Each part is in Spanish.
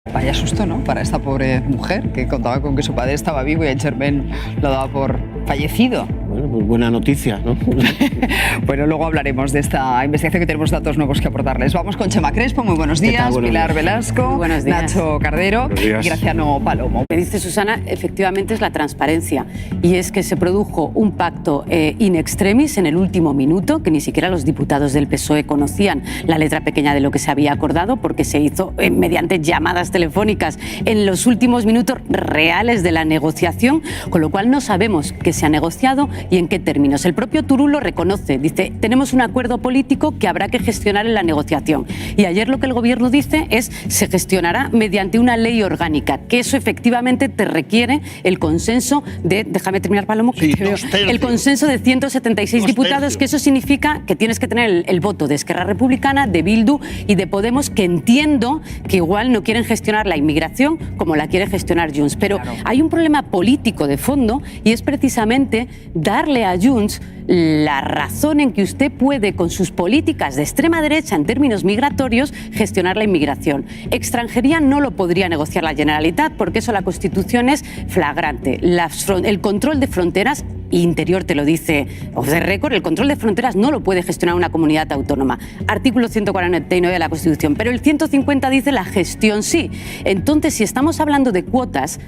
Vaya susto, ¿no? Para esta pobre mujer que contaba con que su padre estaba vivo y el Germain lo daba por fallecido. Bueno, pues buena noticia, ¿no? Bueno, luego hablaremos de esta investigación, que tenemos datos nuevos que aportarles. Vamos con Chema Crespo, muy buenos días. Buenos Pilar días. Velasco, Muy buenos días. Nacho Cardero y Graciano Palomo. Lo que dice Susana efectivamente es la transparencia, y es que se produjo un pacto in extremis en el último minuto, que ni siquiera los diputados del PSOE conocían la letra pequeña de lo que se había acordado, porque se hizo mediante llamadas telefónicas en los últimos minutos reales de la negociación, con lo cual no sabemos qué se ha negociado y en qué términos. El propio Turull lo reconoce, dice: tenemos un acuerdo político que habrá que gestionar en la negociación. Y ayer lo que el gobierno dice es: se gestionará mediante una ley orgánica, que eso efectivamente te requiere el consenso de, déjame terminar, Palomo, Sí, que el consenso de 176 diputados, que eso significa que tienes que tener el voto de Esquerra Republicana, de Bildu y de Podemos, que entiendo que igual no quieren gestionar la inmigración como la quiere gestionar Junts. Pero claro, hay un problema político de fondo, y es precisamente darle a Junts la razón en que usted puede, con sus políticas de extrema derecha en términos migratorios, gestionar la inmigración. Extranjería no lo podría negociar la Generalitat, porque eso la Constitución es flagrante. El control de fronteras interior te lo dice off the record, el control de fronteras no lo puede gestionar una comunidad autónoma. Artículo 149 de la Constitución. Pero el 150 dice la gestión sí. Entonces, si estamos hablando de cuotas,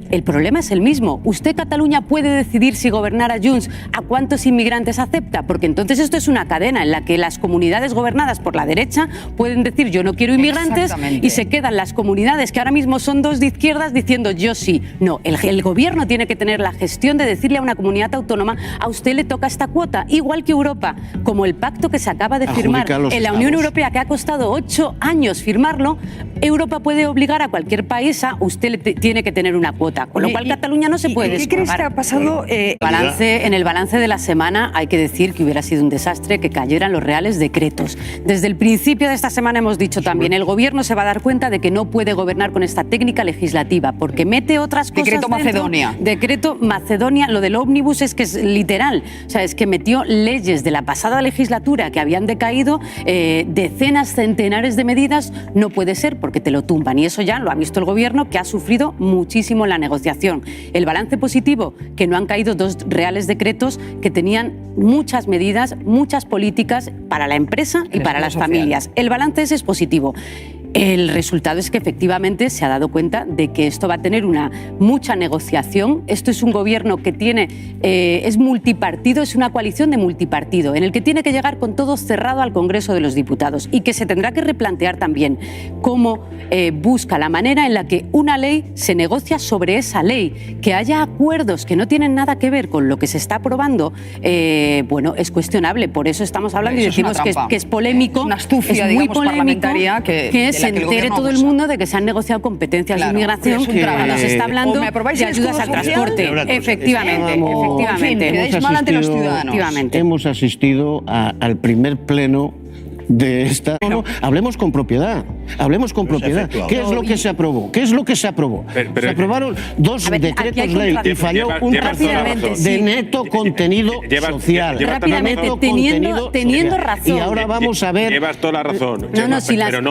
el problema es el mismo. ¿Usted, Cataluña, puede decidir si gobernar a Junts a cuántos inmigrantes acepta? Porque entonces esto es una cadena en la que las comunidades gobernadas por la derecha pueden decir: yo no quiero inmigrantes, y se quedan las comunidades que ahora mismo son dos de izquierdas diciendo: yo sí. No, el gobierno tiene que tener la gestión de decirle a una comunidad autónoma: a usted le toca esta cuota, igual que Europa, como el pacto que se acaba de firmar en la Unión Europea, que ha costado 8 años firmarlo. Europa puede obligar a cualquier país a: usted tiene que tener una cuota. Con lo cual Cataluña no se puede descolgar. ¿Qué crees que ha pasado? En el balance de la semana hay que decir que hubiera sido un desastre que cayeran los reales decretos. Desde el principio de esta semana hemos dicho también: el gobierno se va a dar cuenta de que no puede gobernar con esta técnica legislativa, porque mete otras cosas. Decreto Macedonia. Decreto Macedonia. Lo del ómnibus es que es literal. O sea, es que metió leyes de la pasada legislatura que habían decaído, decenas, centenares de medidas. No puede ser, porque te lo tumban. Y eso ya lo ha visto el gobierno, que ha sufrido muchísimo en la negociación. El balance positivo: que no han caído 2 reales decretos que tenían muchas medidas, muchas políticas para la empresa y para las familias. El balance ese es positivo. El resultado es que efectivamente se ha dado cuenta de que esto va a tener mucha negociación. Esto es un gobierno que es multipartido, es una coalición de multipartido, en el que tiene que llegar con todo cerrado al Congreso de los Diputados, y que se tendrá que replantear también cómo busca la manera en la que una ley se negocia sobre esa ley. Que haya acuerdos que no tienen nada que ver con lo que se está aprobando, bueno, es cuestionable. Por eso estamos hablando y decimos que es polémico, una astucia, es muy digamos, polémico parlamentaria que se entere todo el mundo de que se han negociado competencias de inmigración cuando se está hablando de ayudas al transporte. Efectivamente. Hemos asistido al primer pleno de esta... No, hablemos con propiedad. Hablemos con propiedad. ¿Qué es lo que se aprobó? ¿Qué es lo que se aprobó? Se aprobaron 2 decretos ley y falló un tercero de neto contenido social. Rápidamente, teniendo razón. Y ahora vamos a ver... Llevas toda la razón. Pero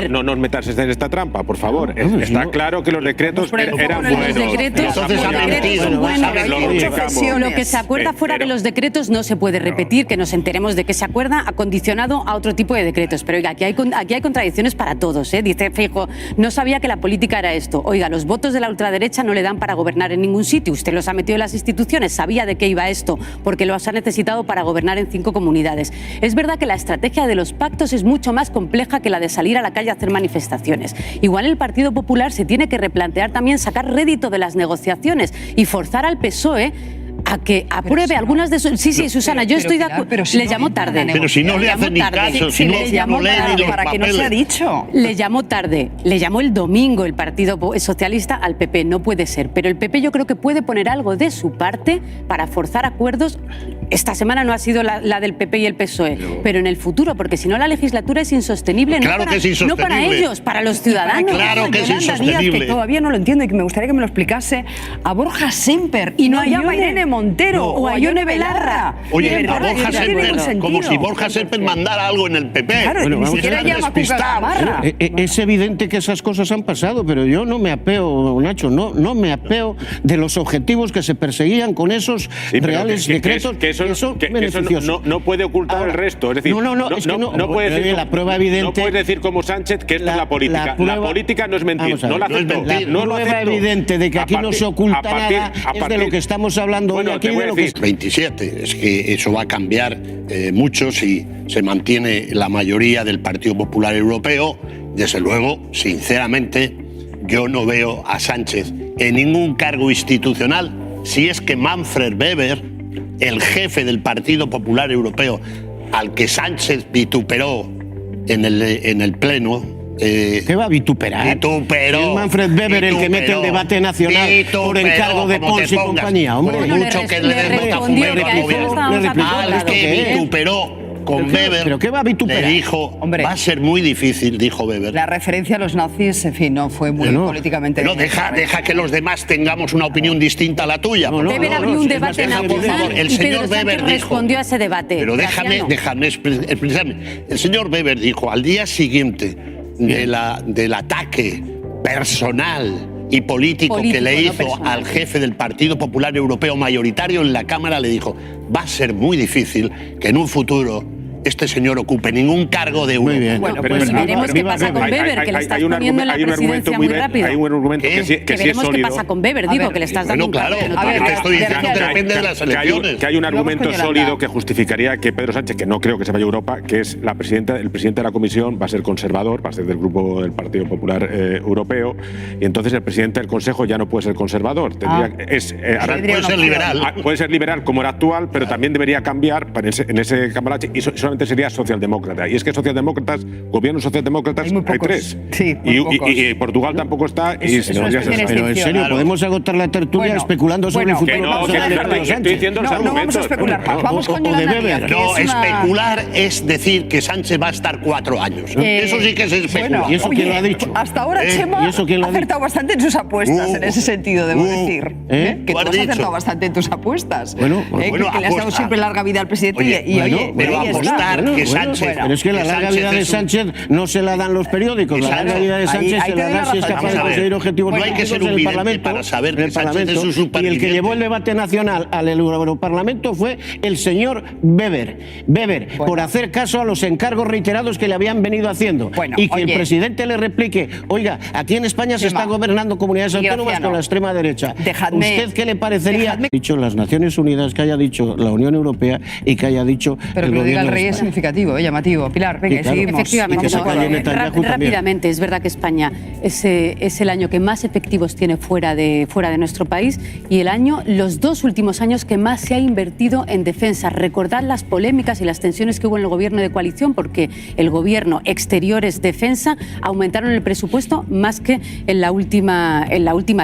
no nos metas en esta trampa, por favor. Está claro que los decretos eran buenos. Los decretos son buenos. Lo que se acuerda fuera de los decretos no se puede repetir. Que nos enteremos de que se acuerda ha condicionado a otro tipo de decretos. Pero oiga, aquí hay contradicciones para todos. Dice Feijóo: no sabía que la política era esto. Oiga, los votos de la ultraderecha no le dan para gobernar en ningún sitio. Usted los ha metido en las instituciones, sabía de qué iba esto, porque los ha necesitado para gobernar en 5 comunidades. Es verdad que la estrategia de los pactos es mucho más compleja que la de salir a la calle a hacer manifestaciones. Igual el Partido Popular se tiene que replantear también sacar rédito de las negociaciones y forzar al PSOE a que apruebe algunas de sus... Sí, Susana, yo estoy de acuerdo. Le llamó tarde. Pero si no le hacen ni caso, si no lee ni los para que no se ha dicho. Le llamó tarde. Le llamó el domingo el Partido Socialista al PP. No puede ser. Pero el PP yo creo que puede poner algo de su parte para forzar acuerdos esta semana no ha sido la del PP y el PSOE, pero en el futuro, porque si no la legislatura es insostenible, claro que es insostenible. No para ellos, para los ciudadanos. Claro que es Yolanda insostenible. Díaz, que todavía no lo entiendo y que me gustaría que me lo explicase, a Borja Semper y no a Irene Montero o a Ione Belarra. Oye, a Borja Semper, como si Borja Semper mandara algo en el PP. Claro, ni siquiera llama a Cuca Gamarra. Es evidente que esas cosas han pasado, pero yo no me apeo, Nacho, no me apeo de los objetivos que se perseguían con esos reales decretos. Que eso no puede ocultar el resto. Es decir, no puede decir, la prueba evidente. No puedes decir como Sánchez que esto es la política. La política no es mentir. No la acepto. La prueba evidente de que aquí no se oculta nada es de lo que estamos hablando hoy aquí. 27. Es que eso va a cambiar mucho si se mantiene la mayoría del Partido Popular Europeo. Desde luego, sinceramente, yo no veo a Sánchez en ningún cargo institucional si es que Manfred Weber, el jefe del Partido Popular Europeo, al que Sánchez vituperó en el Pleno. ¿Qué va a vituperar? Vituperó. Es Manfred Weber el que mete el debate nacional por encargo de Pons y compañía. Hombre, por mucho que le den botafumeiro al gobierno. Al que vituperó con Weber, ¿pero qué va a vituperar? Le dijo, va a ser muy difícil, dijo Weber. La referencia a los nazis, en fin, no fue muy políticamente... No, deja que los demás tengamos una opinión distinta a la tuya. Weber abrió un debate nacional el señor Weber respondió a ese debate. Pero déjame expresarme. El señor Weber dijo, al día siguiente del ataque personal y político que le hizo al jefe del Partido Popular Europeo mayoritario en la Cámara, le dijo, va a ser muy difícil que en un futuro este señor ocupe ningún cargo de Europa. Muy bien. Bueno, pues veremos qué pasa con Weber, que le estás poniendo en la presidencia muy rápido. Hay un argumento que sí es veremos sólido. qué pasa con Weber, digo, que le estás dando un claro, te estoy diciendo que depende de las elecciones. Que hay un argumento sólido que justificaría que Pedro Sánchez, que no creo que se vaya a Europa, que es el presidente de la Comisión va a ser conservador, va a ser del grupo del Partido Popular Europeo, y entonces el presidente del Consejo ya no puede ser conservador. Puede ser liberal. Puede ser liberal como era actual, pero también debería cambiar en ese cambalache y solamente sería socialdemócrata. Y es que socialdemócratas, gobiernos socialdemócratas, hay tres. Sí, y Portugal tampoco está. Pero en serio, podemos agotar la tertulia especulando sobre el futuro personal de Pedro Sánchez. No vamos a especular. Vamos con Yolanda Díaz. No, especular es decir que Sánchez va a estar 4 años. Eso sí que es especular. ¿Y eso quién lo ha dicho? Hasta ahora Chema ha acertado bastante en sus apuestas, en ese sentido, debo decir. Que tú has acertado bastante en tus apuestas. Que le has dado siempre larga vida al presidente y oye, pero apostar que Sánchez... Pero es que la larga vida de Sánchez no se la dan los periódicos. La larga vida de Sánchez se la da si es capaz de conseguir objetivos políticos en el Parlamento. Para saber que Sánchez es un y el que llevó el debate nacional al Europarlamento fue el señor Weber. Por hacer caso a los encargos reiterados que le habían venido haciendo. Y que el presidente le replique, oiga, aquí en España se están gobernando comunidades autónomas con la extrema derecha. ¿Usted qué le parecería? Dicho las Naciones Unidas, que haya dicho la Unión Europea y que haya dicho pero el gobierno. Pero el rey es significativo, llamativo. Pilar, venga, seguimos. Efectivamente, rápidamente, es verdad que España es el año que más efectivos tiene fuera de nuestro país y los 2 últimos años que más se ha invertido en defensa. Recordad las polémicas y las tensiones que hubo en el gobierno de coalición porque el gobierno exteriores defensa aumentaron el presupuesto más que en la última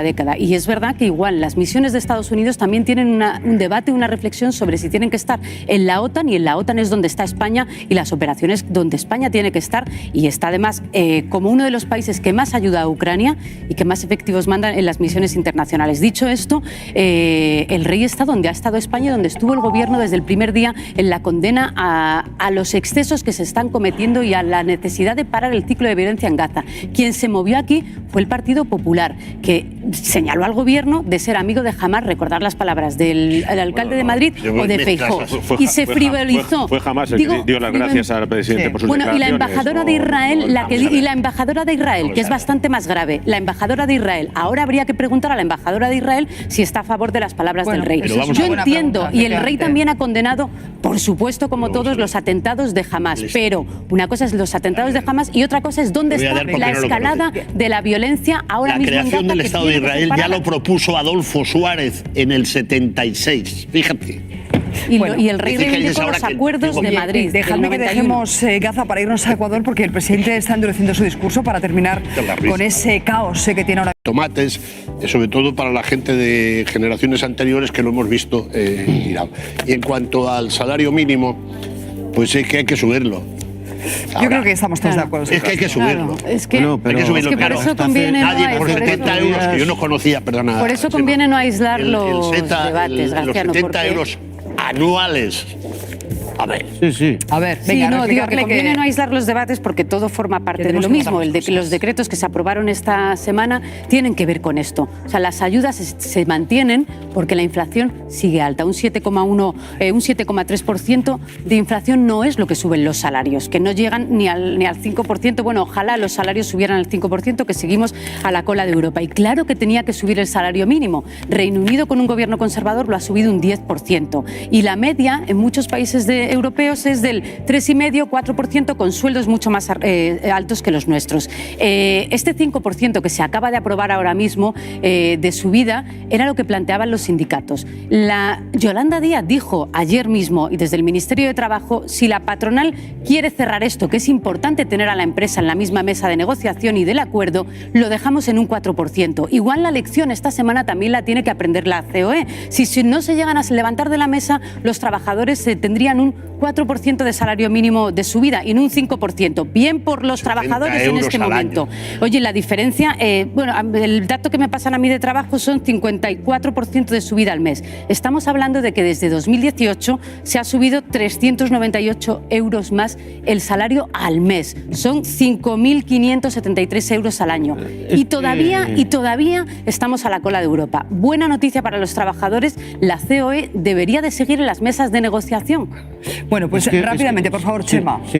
década. Y es verdad que igual las misiones de Estados Unidos también tienen un debate, una reflexión sobre si tienen que estar en la OTAN, y en la OTAN es donde está España y las operaciones donde España tiene que estar, y está además como uno de los países que más ayuda a Ucrania y que más efectivos mandan en las misiones internacionales. Dicho esto, el rey está donde ha estado España, donde estuvo el gobierno desde el primer día en la condena a los excesos que se están cometiendo y a la necesidad de parar el ciclo de violencia en Gaza. Quien se movió aquí fue el Partido Popular, que señaló al gobierno de ser amigo de Hamás, recordar las palabras del alcalde de Madrid o de Feijóo, y se frivolizó. Fue Hamás el que dio las gracias al presidente por sus declaraciones. Y la embajadora de Israel, que es bastante más grave, la embajadora de Israel, ahora habría que preguntar a la embajadora de Israel si está a favor de las palabras del rey. Yo entiendo, y el rey también ha condenado, por supuesto, como todos, los atentados de Hamás, pero una cosa es los atentados de Hamás y otra cosa es dónde está la escalada de la violencia ahora mismo en Gaza. La creación del Estado de Israel ya lo propuso Adolfo Suárez en el 76, fíjate. Y el rey reivindicó los acuerdos de Madrid. Dejadme que dejemos Gaza para irnos a Ecuador, porque el presidente está endureciendo su discurso para terminar con ese caos que tiene ahora. Tomates, sobre todo para la gente de generaciones anteriores que lo hemos visto tirado. Y en cuanto al salario mínimo, pues es que hay que subirlo. Ahora, yo creo que estamos todos de acuerdo. Es que hay que subirlo. Es que, hay que subirlo. Por eso conviene nadie por 70 euros, que yo no conocía, perdona. Por eso conviene no aislar los debates, Graciano. Los 70 euros anuales. A ver. Sí. A ver, venga, no, digo que conviene no aislar los debates porque todo forma parte de lo mismo. Los decretos que se aprobaron esta semana tienen que ver con esto. O sea, las ayudas se mantienen porque la inflación sigue alta. Un 7,3% de inflación no es lo que suben los salarios, que no llegan ni al 5%. Bueno, ojalá los salarios subieran al 5%, que seguimos a la cola de Europa. Y claro que tenía que subir el salario mínimo. Reino Unido, con un gobierno conservador, lo ha subido un 10%. Y la media en muchos países europeos es del 3,5-4%, con sueldos mucho más altos que los nuestros. Este 5% que se acaba de aprobar ahora mismo de subida era lo que planteaban los sindicatos. Yolanda Díaz dijo ayer mismo, y desde el Ministerio de Trabajo, si la patronal quiere cerrar esto, que es importante tener a la empresa en la misma mesa de negociación y del acuerdo, lo dejamos en un 4%. Igual la lección esta semana también la tiene que aprender la COE. Si no se llegan a levantar de la mesa, los trabajadores tendrían un 4% de salario mínimo de subida y no un 5%. Bien por los trabajadores en este momento. Oye, la diferencia, el dato que me pasan a mí de trabajo son 54% de subida al mes. Estamos hablando de que desde 2018 se ha subido 398 euros más el salario al mes. Son 5.573 euros al año. Y todavía estamos a la cola de Europa. Buena noticia para los trabajadores, la COE debería de seguir en las mesas de negociación. Bueno, pues rápidamente, por favor, Chema.